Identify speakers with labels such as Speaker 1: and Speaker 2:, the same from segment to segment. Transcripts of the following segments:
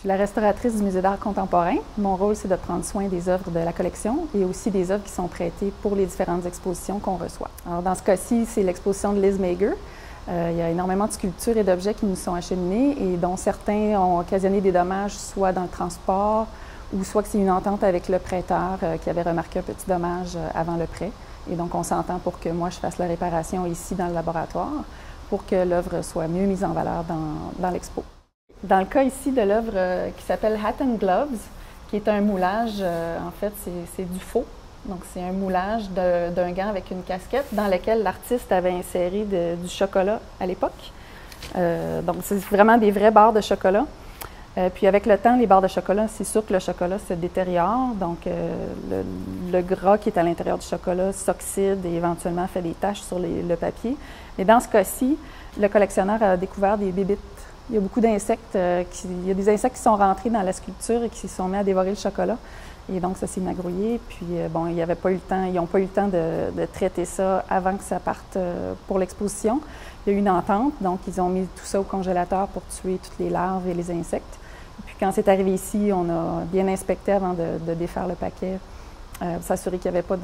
Speaker 1: suis la restauratrice du Musée d'art contemporain. Mon rôle, c'est de prendre soin des œuvres de la collection et aussi des œuvres qui sont prêtées pour les différentes expositions qu'on reçoit. Alors, dans ce cas-ci, c'est l'exposition de Liz Mager. Il y a énormément de sculptures et d'objets qui nous sont acheminés et dont certains ont occasionné des dommages, soit dans le transport ou soit que c'est une entente avec le prêteur qui avait remarqué un petit dommage avant le prêt. Et donc, on s'entend pour que moi, je fasse la réparation ici dans le laboratoire pour que l'œuvre soit mieux mise en valeur dans l'expo. Dans le cas ici de l'œuvre qui s'appelle Hat and Gloves, qui est un moulage, en fait, c'est du faux. Donc, c'est un moulage d'un gant avec une casquette dans lequel l'artiste avait inséré du chocolat à l'époque. Donc, c'est vraiment des vraies barres de chocolat. Puis, avec le temps, les barres de chocolat, c'est sûr que le chocolat se détériore. Donc, le gras qui est à l'intérieur du chocolat s'oxyde et éventuellement fait des taches sur le papier. Et dans ce cas-ci, le collectionneur a découvert des bébites. Il y a beaucoup d'insectes, il y a des insectes qui sont rentrés dans la sculpture et qui se sont mis à dévorer le chocolat. Et donc, ça s'est magrouillé. Puis, bon, ils n'ont pas eu le temps de traiter ça avant que ça parte pour l'exposition. Il y a eu une entente, donc ils ont mis tout ça au congélateur pour tuer toutes les larves et les insectes. Et puis, quand c'est arrivé ici, on a bien inspecté avant de défaire le paquet, s'assurer qu'il n'y avait pas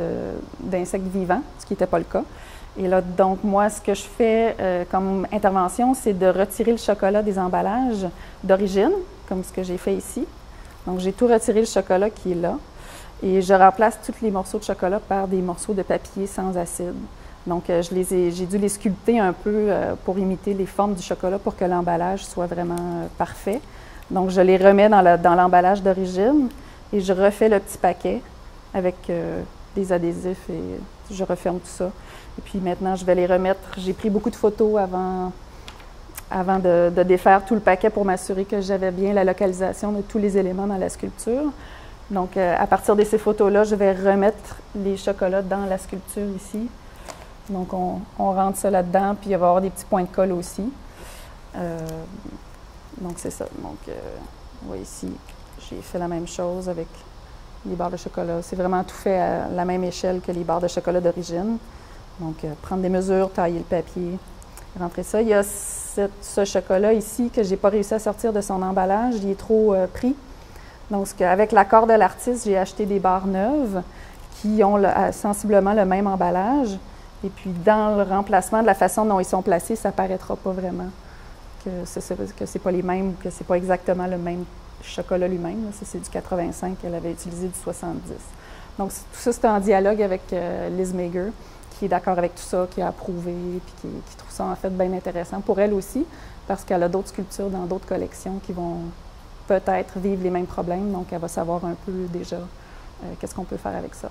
Speaker 1: d'insectes vivants, ce qui n'était pas le cas. Et là, donc, moi, ce que je fais comme intervention, c'est de retirer le chocolat des emballages d'origine, comme ce que j'ai fait ici. Donc, j'ai tout retiré le chocolat qui est là et je remplace tous les morceaux de chocolat par des morceaux de papier sans acide. Donc, j'ai dû les sculpter un peu pour imiter les formes du chocolat pour que l'emballage soit vraiment parfait. Donc, je les remets dans l'emballage d'origine et je refais le petit paquet avec des adhésifs et je referme tout ça. Et puis maintenant, je vais les remettre. J'ai pris beaucoup de photos avant de défaire tout le paquet pour m'assurer que j'avais bien la localisation de tous les éléments dans la sculpture. Donc, à partir de ces photos-là, je vais remettre les chocolats dans la sculpture ici. Donc, on rentre ça là-dedans, puis il va y avoir des petits points de colle aussi. Donc, c'est ça. Donc, vous voyez ici, j'ai fait la même chose avec les barres de chocolat. C'est vraiment tout fait à la même échelle que les barres de chocolat d'origine. Donc, prendre des mesures, tailler le papier, rentrer ça. Il y a ce chocolat ici que je n'ai pas réussi à sortir de son emballage. Il est trop pris. Donc, avec l'accord de l'artiste, j'ai acheté des barres neuves qui ont sensiblement le même emballage. Et puis, dans le remplacement, de la façon dont ils sont placés, ça ne paraîtra pas vraiment que ce n'est pas les mêmes ou que ce n'est pas exactement le même chocolat lui-même. Ça, c'est du 85, elle avait utilisé du 70. Donc, tout ça, c'est en dialogue avec Liz Mager, qui est d'accord avec tout ça, qui a approuvé, puis qui trouve ça en fait bien intéressant pour elle aussi, parce qu'elle a d'autres sculptures dans d'autres collections qui vont peut-être vivre les mêmes problèmes, donc elle va savoir un peu déjà qu'est-ce qu'on peut faire avec ça.